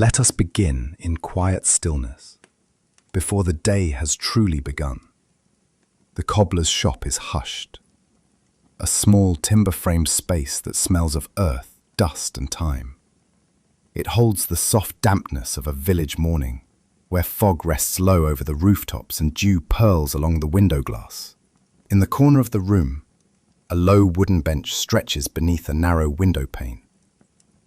Let us begin in quiet stillness, before the day has truly begun. The cobbler's shop is hushed, a small timber-framed space that smells of earth, dust and time. It holds the soft dampness of a village morning, where fog rests low over the rooftops and dew purls along the window glass. In the corner of the room, a low wooden bench stretches beneath a narrow window pane.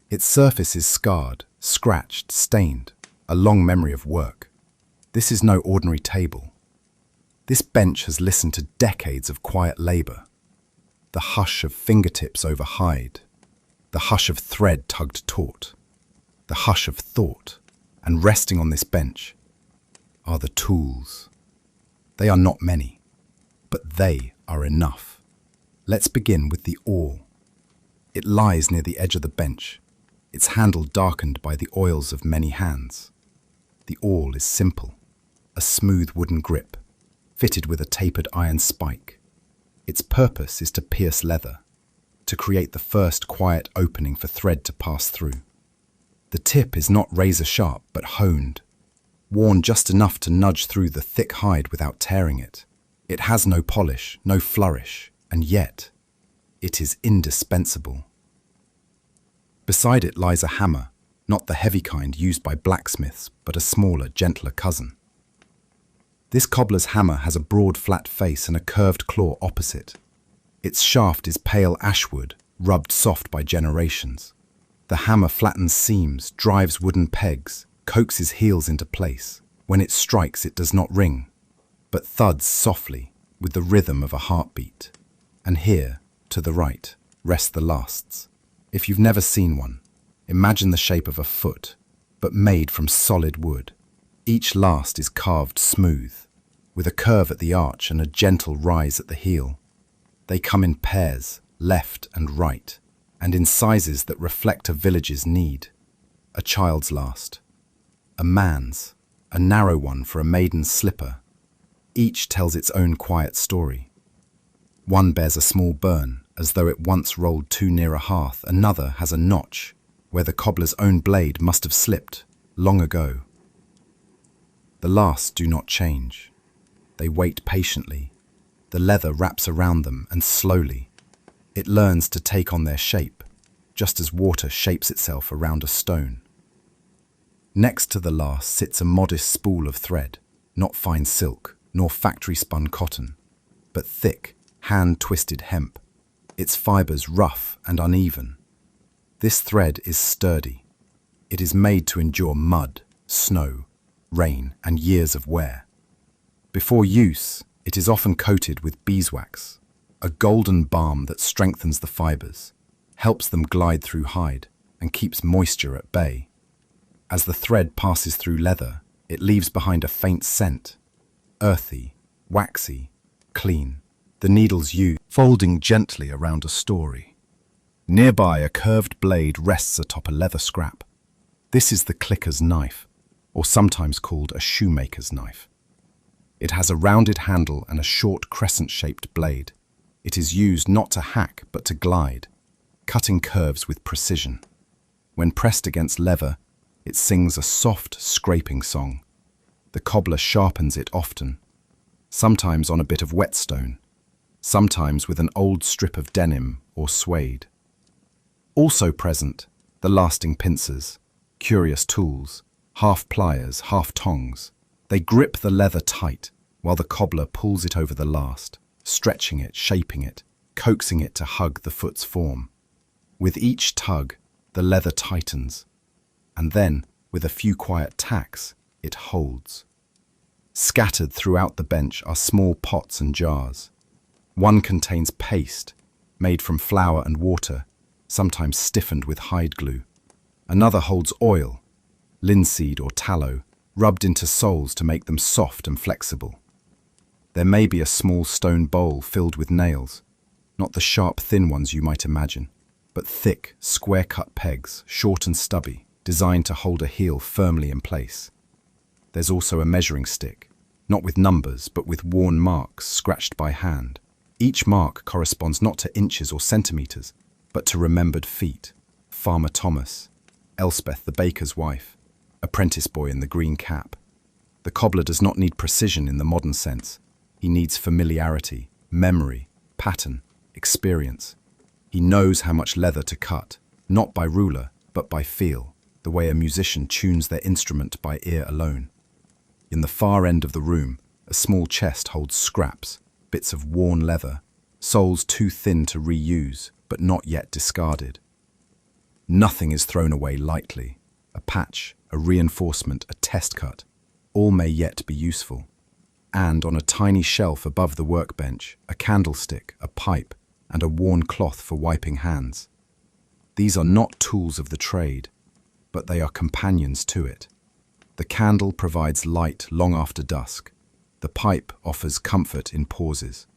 Its surface is scarred, scratched, stained, a long memory of work. This is no ordinary table. This bench has listened to decades of quiet labor. The hush of fingertips over hide, the hush of thread tugged taut, the hush of thought, and resting on this bench are the tools. They are not many, but they are enough. Let's begin with the awl. It lies near the edge of the bench, its handle darkened by the oils of many hands. The awl is simple, a smooth wooden grip, fitted with a tapered iron spike. Its purpose is to pierce leather, to create the first quiet opening for thread to pass through. The tip is not razor sharp, but honed, worn just enough to nudge through the thick hide without tearing it. It has no polish, no flourish, and yet it is indispensable. Beside it lies a hammer, not the heavy kind used by blacksmiths, but a smaller, gentler cousin. This cobbler's hammer has a broad, flat face and a curved claw opposite. Its shaft is pale ashwood, rubbed soft by generations. The hammer flattens seams, drives wooden pegs, coaxes heels into place. When it strikes, it does not ring, but thuds softly with the rhythm of a heartbeat. And here, to the right, rest the lasts. If you've never seen one, imagine the shape of a foot, but made from solid wood. Each last is carved smooth, with a curve at the arch and a gentle rise at the heel. They come in pairs, left and right, and in sizes that reflect a village's need. A child's last, a man's, a narrow one for a maiden's slipper. Each tells its own quiet story. One bears a small burn, as though it once rolled too near a hearth. Another has a notch, where the cobbler's own blade must have slipped long ago. The last do not change. They wait patiently. The leather wraps around them, and slowly it learns to take on their shape, just as water shapes itself around a stone. Next to the last sits a modest spool of thread, not fine silk, nor factory-spun cotton, but thick, hand-twisted hemp, its fibers rough and uneven. This thread is sturdy. It is made to endure mud, snow, rain, and years of wear. Before use, it is often coated with beeswax, a golden balm that strengthens the fibers, helps them glide through hide, and keeps moisture at bay. As the thread passes through leather, it leaves behind a faint scent, earthy, waxy, clean. The needles used, folding gently around a story. Nearby, a curved blade rests atop a leather scrap. This is the clicker's knife, or sometimes called a shoemaker's knife. It has a rounded handle and a short crescent-shaped blade. It is used not to hack, but to glide, cutting curves with precision. When pressed against leather, it sings a soft, scraping song. The cobbler sharpens it often, sometimes on a bit of whetstone, sometimes with an old strip of denim or suede. Also present, the lasting pincers, curious tools, half pliers, half tongs. They grip the leather tight, while the cobbler pulls it over the last, stretching it, shaping it, coaxing it to hug the foot's form. With each tug, the leather tightens, and then, with a few quiet tacks, it holds. Scattered throughout the bench are small pots and jars. One contains paste, made from flour and water, sometimes stiffened with hide glue. Another holds oil, linseed or tallow, rubbed into soles to make them soft and flexible. There may be a small stone bowl filled with nails, not the sharp, thin ones you might imagine, but thick, square-cut pegs, short and stubby, designed to hold a heel firmly in place. There's also a measuring stick, not with numbers, but with worn marks scratched by hand. Each mark corresponds not to inches or centimeters, but to remembered feet. Farmer Thomas, Elspeth the baker's wife, apprentice boy in the green cap. The cobbler does not need precision in the modern sense. He needs familiarity, memory, pattern, experience. He knows how much leather to cut, not by ruler, but by feel, the way a musician tunes their instrument by ear alone. In the far end of the room, a small chest holds scraps, bits of worn leather, soles too thin to reuse, but not yet discarded. Nothing is thrown away lightly. A patch, a reinforcement, a test cut, all may yet be useful. And on a tiny shelf above the workbench, a candlestick, a pipe, and a worn cloth for wiping hands. These are not tools of the trade, but they are companions to it. The candle provides light long after dusk. The pipe offers comfort in pauses.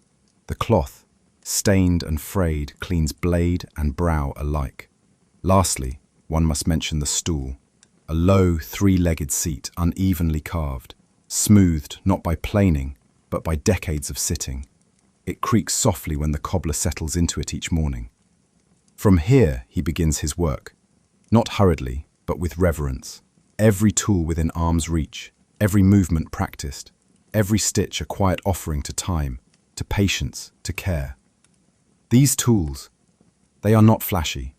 The cloth, stained and frayed, cleans blade and brow alike. Lastly, one must mention the stool, a low, three-legged seat unevenly carved, smoothed not by planing, but by decades of sitting. It creaks softly when the cobbler settles into it each morning. From here he begins his work, not hurriedly, but with reverence. Every tool within arm's reach, every movement practiced, every stitch a quiet offering to time, to patience, to care. These tools, they are not flashy.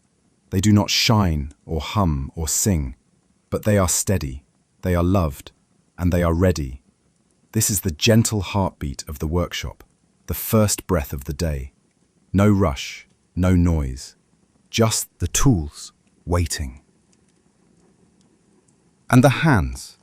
They do not shine or hum or sing, but they are steady, they are loved, and they are ready. This is the gentle heartbeat of the workshop, the first breath of the day. No rush, no noise, just the tools waiting. And the hands.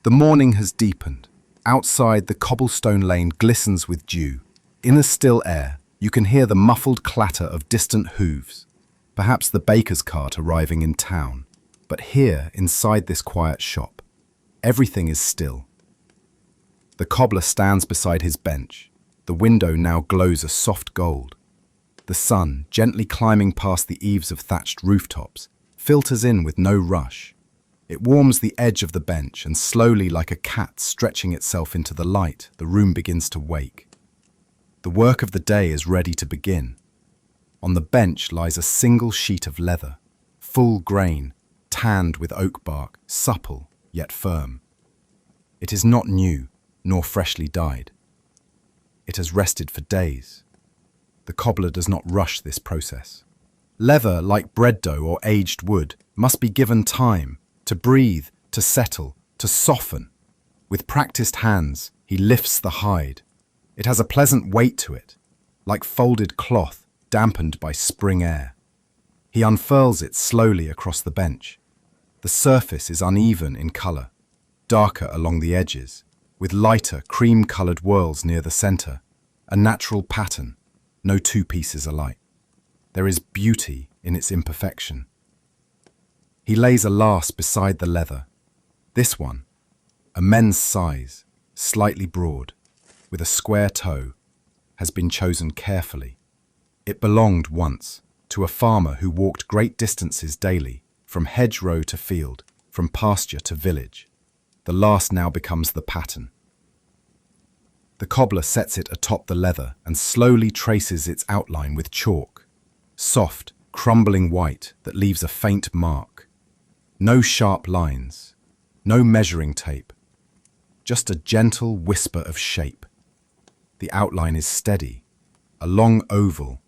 The morning has deepened. Outside, the cobblestone lane glistens with dew. In the still air, you can hear the muffled clatter of distant hooves, perhaps the baker's cart arriving in town. But here, inside this quiet shop, everything is still. The cobbler stands beside his bench. The window now glows a soft gold. The sun, gently climbing past the eaves of thatched rooftops, filters in with no rush. It warms the edge of the bench, and slowly, like a cat stretching itself into the light, the room begins to wake. The work of the day is ready to begin. On the bench lies a single sheet of leather, full grain, tanned with oak bark, supple yet firm. It is not new, nor freshly dyed. It has rested for days. The cobbler does not rush this process. Leather, like bread dough or aged wood, must be given time to breathe, to settle, to soften. With practiced hands, he lifts the hide. It has a pleasant weight to it, like folded cloth dampened by spring air. He unfurls it slowly across the bench. The surface is uneven in colour, darker along the edges, with lighter cream-coloured whorls near the centre, a natural pattern, no two pieces alike. There is beauty in its imperfection. He lays a last beside the leather. This one, a men's size, slightly broad, with a square toe, has been chosen carefully. It belonged once to a farmer who walked great distances daily, from hedgerow to field, from pasture to village. The last now becomes the pattern. The cobbler sets it atop the leather and slowly traces its outline with chalk, soft, crumbling white that leaves a faint mark. No sharp lines, no measuring tape, just a gentle whisper of shape. The outline is steady, a long oval,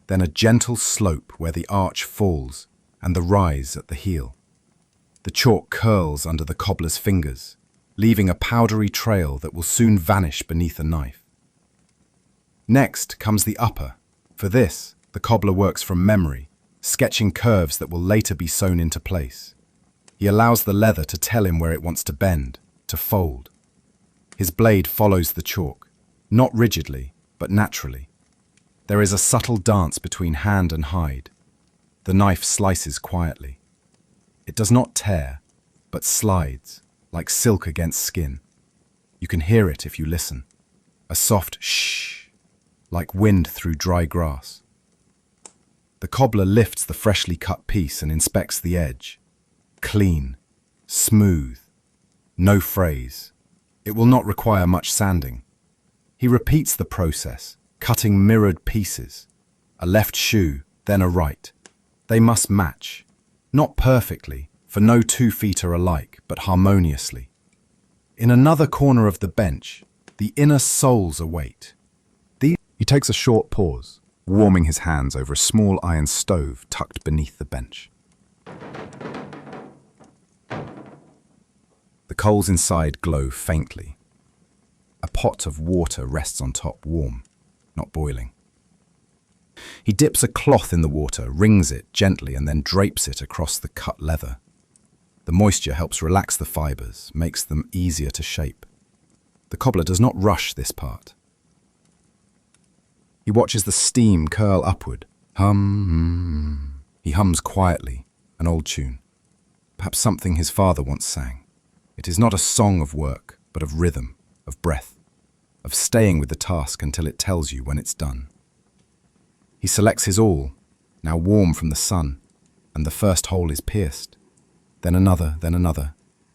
then a gentle slope where the arch falls and the rise at the heel. The chalk curls under the cobbler's fingers, leaving a powdery trail that will soon vanish beneath a knife. Next comes the upper. For this, the cobbler works from memory, sketching curves that will later be sewn into place. He allows the leather to tell him where it wants to bend, to fold. His blade follows the chalk, not rigidly, but naturally. There is a subtle dance between hand and hide. The knife slices quietly. It does not tear, but slides, like silk against skin. You can hear it if you listen. A soft shh, like wind through dry grass. The cobbler lifts the freshly cut piece and inspects the edge. Clean, smooth, no frays. It will not require much sanding. He repeats the process, cutting mirrored pieces. A left shoe, then a right. They must match. Not perfectly, for no 2 feet are alike, but harmoniously. In another corner of the bench, the inner souls await. He takes a short pause, warming his hands over a small iron stove tucked beneath the bench. The coals inside glow faintly. A pot of water rests on top, warm, not boiling. He dips a cloth in the water, wrings it gently, and then drapes it across the cut leather. The moisture helps relax the fibers, makes them easier to shape. The cobbler does not rush this part. He watches the steam curl upward. He hums quietly, an old tune, perhaps something his father once sang. It is not a song of work, but of rhythm, of breath, of staying with the task until it tells you when it's done. He selects his awl, now warm from the sun, and the first hole is pierced. Then another,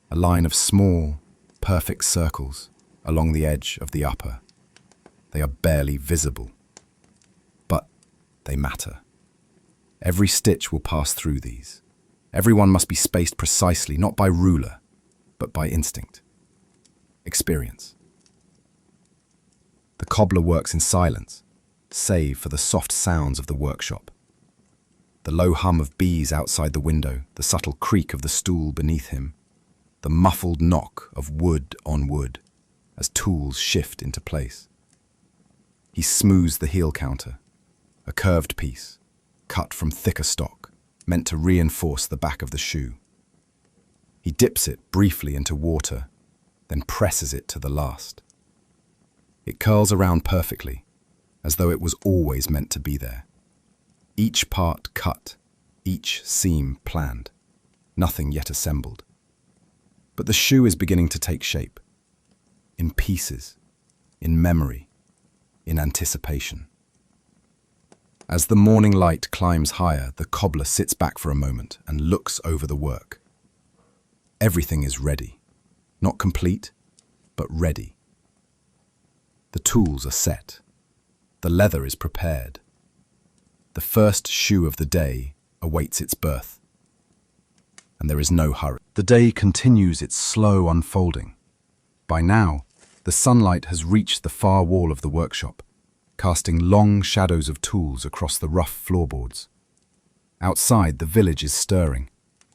a line of small, perfect circles along the edge of the upper. They are barely visible, but they matter. Every stitch will pass through these. Everyone must be spaced precisely, not by ruler, but by instinct, experience. The cobbler works in silence, save for the soft sounds of the workshop. The low hum of bees outside the window, the subtle creak of the stool beneath him, the muffled knock of wood on wood as tools shift into place. He smooths the heel counter, a curved piece, cut from thicker stock, meant to reinforce the back of the shoe. He dips it briefly into water, then presses it to the last. It curls around perfectly, as though it was always meant to be there. Each part cut, each seam planned, nothing yet assembled. But the shoe is beginning to take shape, in pieces, in memory, in anticipation. As the morning light climbs higher, the cobbler sits back for a moment and looks over the work. Everything is ready, not complete, but ready. The tools are set. The leather is prepared. The first shoe of the day awaits its birth. And there is no hurry. The day continues its slow unfolding. By now, the sunlight has reached the far wall of the workshop, casting long shadows of tools across the rough floorboards. Outside, the village is stirring.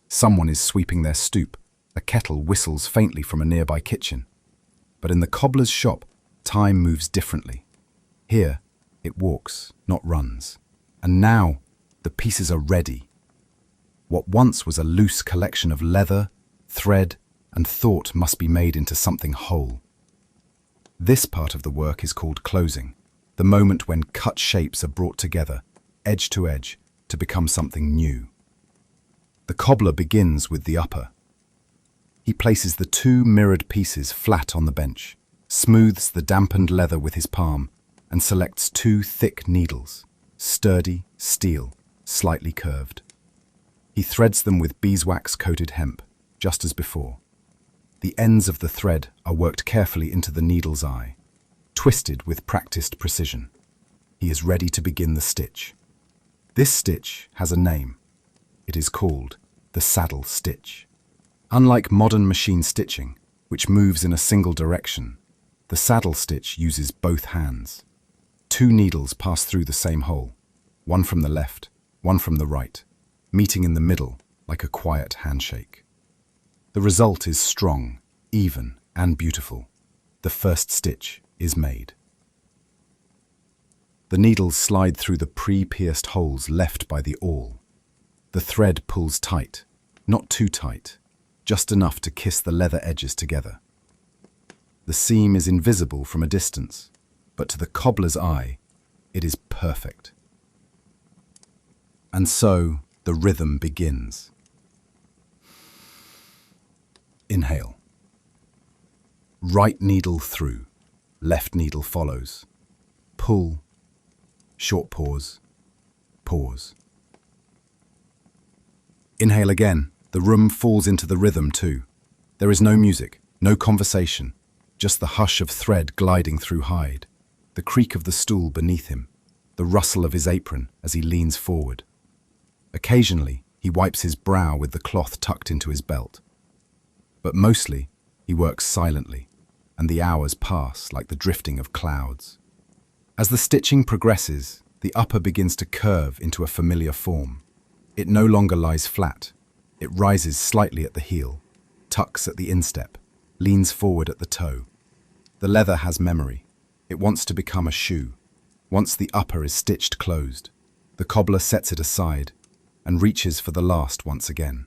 Someone is sweeping their stoop. A kettle whistles faintly from a nearby kitchen. But in the cobbler's shop, time moves differently. Here, it walks, not runs. And now, the pieces are ready. What once was a loose collection of leather, thread, and thought must be made into something whole. This part of the work is called closing, the moment when cut shapes are brought together, edge to edge, to become something new. The cobbler begins with the upper. He places the 2 mirrored pieces flat on the bench, smooths the dampened leather with his palm, and selects 2 thick needles, sturdy, steel, slightly curved. He threads them with beeswax-coated hemp, just as before. The ends of the thread are worked carefully into the needle's eye, twisted with practiced precision. He is ready to begin the stitch. This stitch has a name. It is called the saddle stitch. Unlike modern machine stitching, which moves in a single direction, the saddle stitch uses both hands. 2 needles pass through the same hole, one from the left, one from the right, meeting in the middle like a quiet handshake. The result is strong, even, and beautiful. The first stitch is made. The needles slide through the pre-pierced holes left by the awl. The thread pulls tight, not too tight, just enough to kiss the leather edges together. The seam is invisible from a distance, but to the cobbler's eye, it is perfect. And so, the rhythm begins. Inhale. Right needle through, left needle follows. Pull, short pause, pause. Inhale again. The room falls into the rhythm too. There is no music, no conversation, just the hush of thread gliding through hide, the creak of the stool beneath him, the rustle of his apron as he leans forward. Occasionally, He wipes his brow with the cloth tucked into his belt. But mostly, he works silently, and the hours pass like the drifting of clouds. As the stitching progresses, the upper begins to curve into a familiar form. It no longer lies flat. It rises slightly at the heel, tucks at the instep, leans forward at the toe. The leather has memory. It wants to become a shoe. Once the upper is stitched closed, the cobbler sets it aside and reaches for the last once again.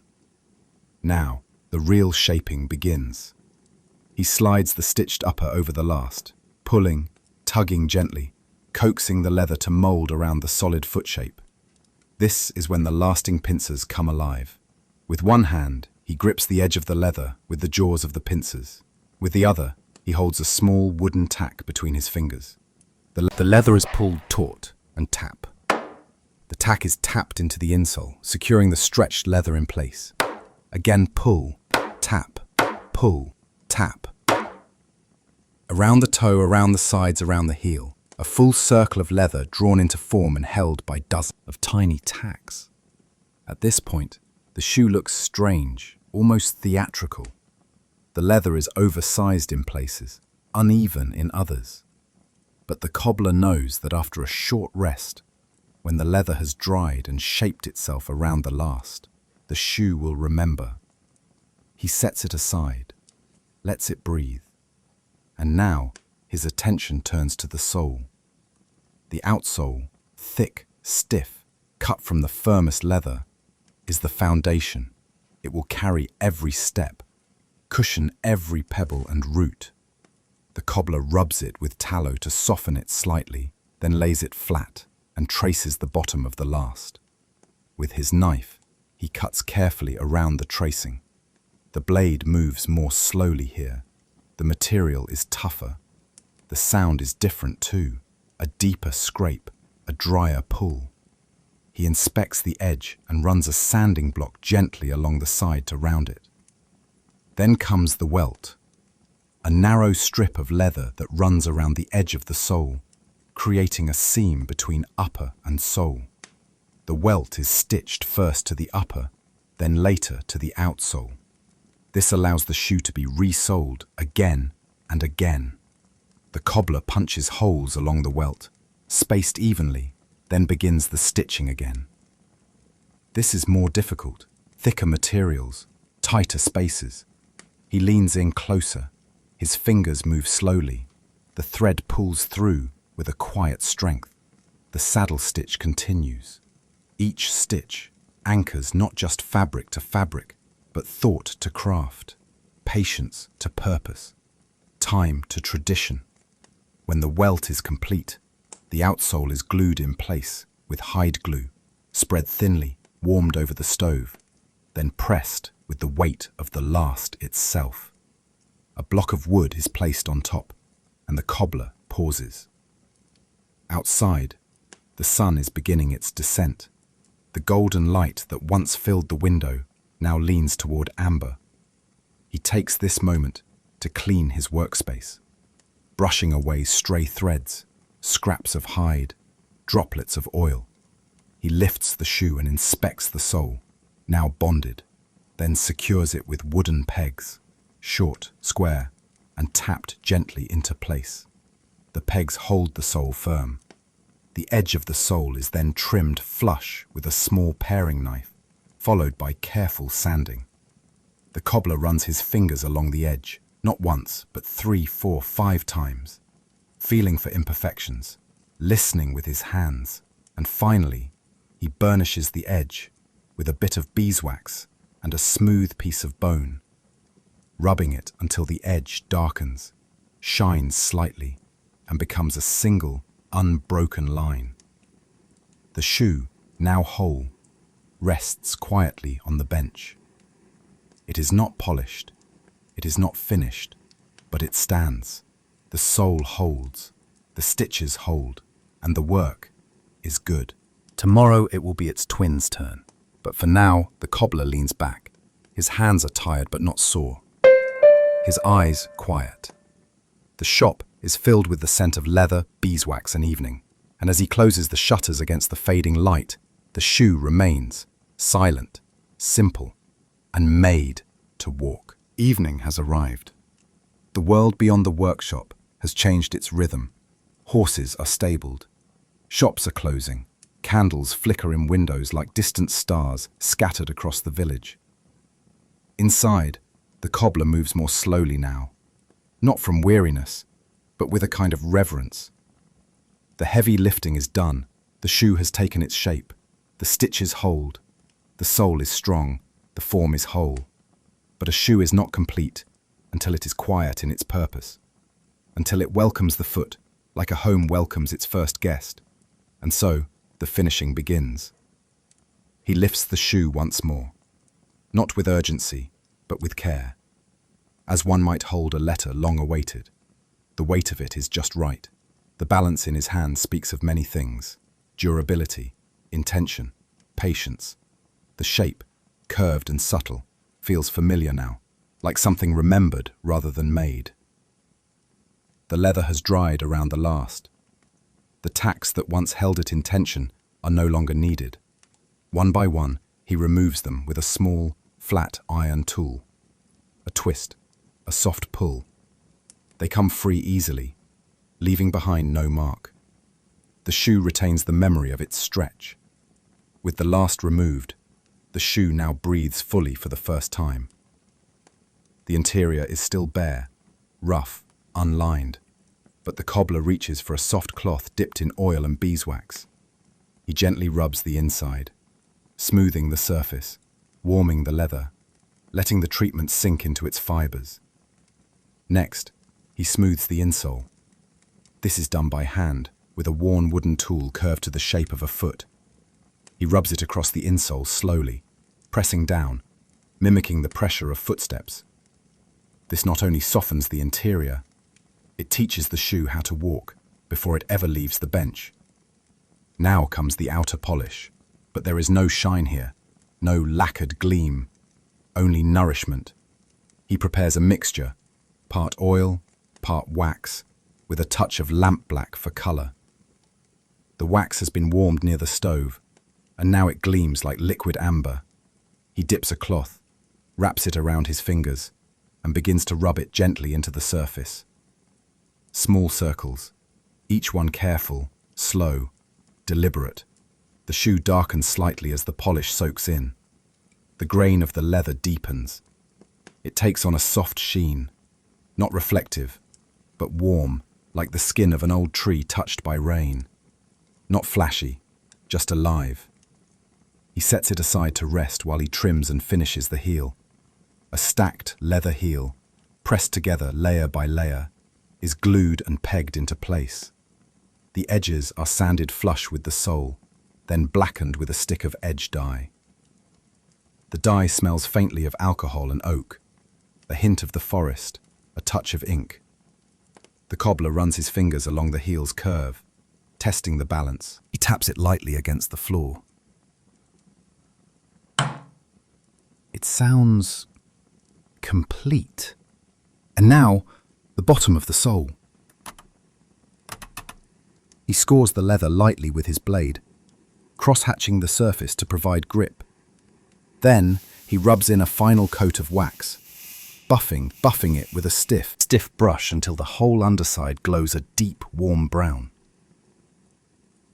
Now, the real shaping begins. He slides the stitched upper over the last, pulling, tugging gently, coaxing the leather to mold around the solid foot shape. This is when the lasting pincers come alive. With one hand, he grips the edge of the leather with the jaws of the pincers. With the other, he holds a small wooden tack between his fingers. The leather is pulled taut and tap. The tack is tapped into the insole, securing the stretched leather in place. Again pull, tap, pull, tap. Around the toe, around the sides, around the heel, a full circle of leather drawn into form and held by dozens of tiny tacks. At this point, the shoe looks strange, almost theatrical. The leather is oversized in places, uneven in others. But the cobbler knows that after a short rest, when the leather has dried and shaped itself around the last, the shoe will remember. He sets it aside, lets it breathe, and now his attention turns to the sole. The outsole, thick, stiff, cut from the firmest leather, is the foundation. It will carry every step, cushion every pebble and root. The cobbler rubs it with tallow to soften it slightly, then lays it flat and traces the bottom of the last. With his knife, he cuts carefully around the tracing. The blade moves more slowly here. The material is tougher. The sound is different too, a deeper scrape, a drier pull. He inspects the edge and runs a sanding block gently along the side to round it. Then comes the welt, a narrow strip of leather that runs around the edge of the sole, creating a seam between upper and sole. The welt is stitched first to the upper, then later to the outsole. This allows the shoe to be resoled again and again. The cobbler punches holes along the welt, spaced evenly, then begins the stitching again. This is more difficult, thicker materials, tighter spaces. He leans in closer. His fingers move slowly. The thread pulls through with a quiet strength. The saddle stitch continues. Each stitch anchors not just fabric to fabric, but thought to craft, patience to purpose, time to tradition. When the welt is complete, the outsole is glued in place with hide glue, spread thinly, warmed over the stove, then pressed with the weight of the last itself. A block of wood is placed on top, and the cobbler pauses. Outside, the sun is beginning its descent. The golden light that once filled the window now leans toward amber. He takes this moment to clean his workspace, brushing away stray threads, scraps of hide, droplets of oil. He lifts the shoe and inspects the sole, now bonded, then secures it with wooden pegs, short, square, and tapped gently into place. The pegs hold the sole firm. The edge of the sole is then trimmed flush with a small paring knife, followed by careful sanding. The cobbler runs his fingers along the edge, not once, but 3, 4, 5 times, feeling for imperfections, listening with his hands, and finally, he burnishes the edge with a bit of beeswax and a smooth piece of bone, rubbing it until the edge darkens, shines slightly, and becomes a single, unbroken line. The shoe, now whole, rests quietly on the bench. It is not polished, it is not finished, but it stands. The sole holds, the stitches hold, and the work is good. Tomorrow it will be its twin's turn, but for now the cobbler leans back. His hands are tired but not sore. His eyes quiet. The shop is filled with the scent of leather, beeswax and evening, and as he closes the shutters against the fading light, the shoe remains, silent, simple, and made to walk. Evening has arrived. The world beyond the workshop has changed its rhythm. Horses are stabled. Shops are closing. Candles flicker in windows like distant stars scattered across the village. Inside, the cobbler moves more slowly now, not from weariness, but with a kind of reverence. The heavy lifting is done. The shoe has taken its shape. The stitches hold. The sole is strong. The form is whole. But a shoe is not complete until it is quiet in its purpose, until it welcomes the foot like a home welcomes its first guest. And so, the finishing begins. He lifts the shoe once more, not with urgency, but with care, as one might hold a letter long awaited. The weight of it is just right. The balance in his hand speaks of many things: durability, intention, patience. The shape, curved and subtle, feels familiar now, like something remembered rather than made. The leather has dried around the last. The tacks that once held it in tension are no longer needed. One by one, he removes them with a small, flat iron tool. A twist, a soft pull. They come free easily, leaving behind no mark. The shoe retains the memory of its stretch. With the last removed, the shoe now breathes fully for the first time. The interior is still bare, rough, unlined, but the cobbler reaches for a soft cloth dipped in oil and beeswax. He gently rubs the inside, smoothing the surface, warming the leather, letting the treatment sink into its fibers. Next, he smooths the insole. This is done by hand, with a worn wooden tool curved to the shape of a foot. He rubs it across the insole slowly, pressing down, mimicking the pressure of footsteps. This not only softens the interior, it teaches the shoe how to walk before it ever leaves the bench. Now comes the outer polish, but there is no shine here, no lacquered gleam, only nourishment. He prepares a mixture, part oil, part wax, with a touch of lamp black for colour. The wax has been warmed near the stove, and now it gleams like liquid amber. He dips a cloth, wraps it around his fingers, and begins to rub it gently into the surface. Small circles, each one careful, slow, deliberate. The shoe darkens slightly as the polish soaks in. The grain of the leather deepens. It takes on a soft sheen, not reflective, but warm, like the skin of an old tree touched by rain. Not flashy, just alive. He sets it aside to rest while he trims and finishes the heel. A stacked leather heel, pressed together layer by layer, is glued and pegged into place. The edges are sanded flush with the sole, then blackened with a stick of edge dye. The dye smells faintly of alcohol and oak, a hint of the forest, a touch of ink. The cobbler runs his fingers along the heel's curve, testing the balance. He taps it lightly against the floor. It sounds complete. And now, the bottom of the sole. He scores the leather lightly with his blade, cross-hatching the surface to provide grip. Then, he rubs in a final coat of wax, buffing it with a stiff brush until the whole underside glows a deep, warm brown.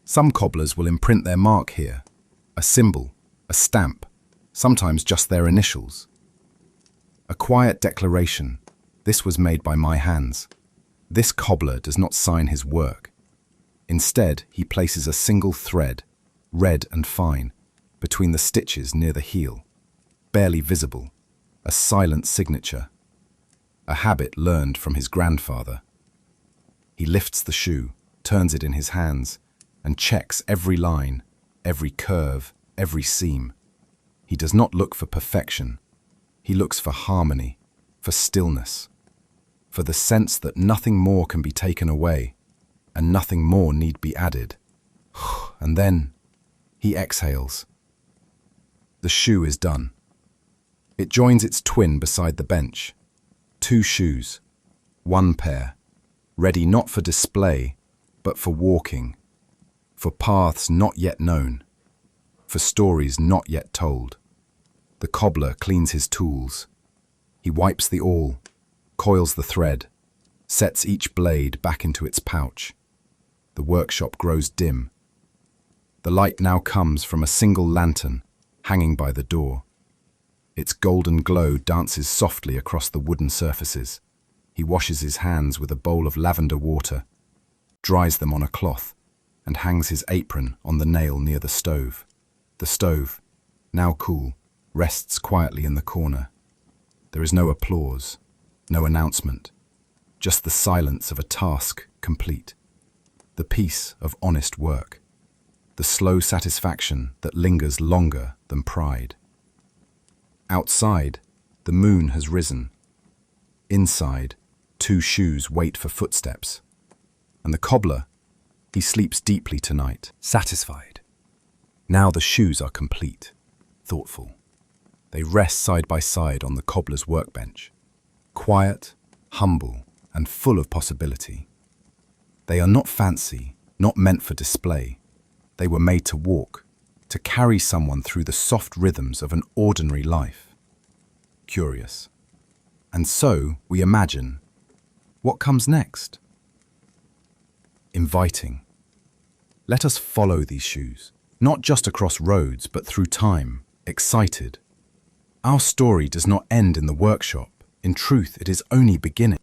Some cobblers will imprint their mark here, a symbol, a stamp, sometimes just their initials. A quiet declaration, this was made by my hands. This cobbler does not sign his work. Instead, he places a single thread, red and fine, between the stitches near the heel, barely visible, a silent signature, a habit learned from his grandfather. He lifts the shoe, turns it in his hands, and checks every line, every curve, every seam. He does not look for perfection. He looks for harmony, for stillness, for the sense that nothing more can be taken away, and nothing more need be added. And then he exhales. The shoe is done. It joins its twin beside the bench. 2 shoes, 1 pair, ready not for display, but for walking, for paths not yet known, for stories not yet told. The cobbler cleans his tools. He wipes the awl, coils the thread, sets each blade back into its pouch. The workshop grows dim. The light now comes from a single lantern hanging by the door. Its golden glow dances softly across the wooden surfaces. He washes his hands with a bowl of lavender water, dries them on a cloth, and hangs his apron on the nail near the stove. The stove, now cool, rests quietly in the corner. There is no applause, no announcement, just the silence of a task complete, the peace of honest work, the slow satisfaction that lingers longer than pride. Outside, the moon has risen. Inside, 2 shoes wait for footsteps. And the cobbler, he sleeps deeply tonight, satisfied. Now the shoes are complete, thoughtful. They rest side by side on the cobbler's workbench, quiet, humble, and full of possibility. They are not fancy, not meant for display. They were made to walk, to carry someone through the soft rhythms of an ordinary life. Curious. And so we imagine, what comes next? Inviting. Let us follow these shoes, not just across roads, but through time, excited. Our story does not end in the workshop. In truth, it is only beginning.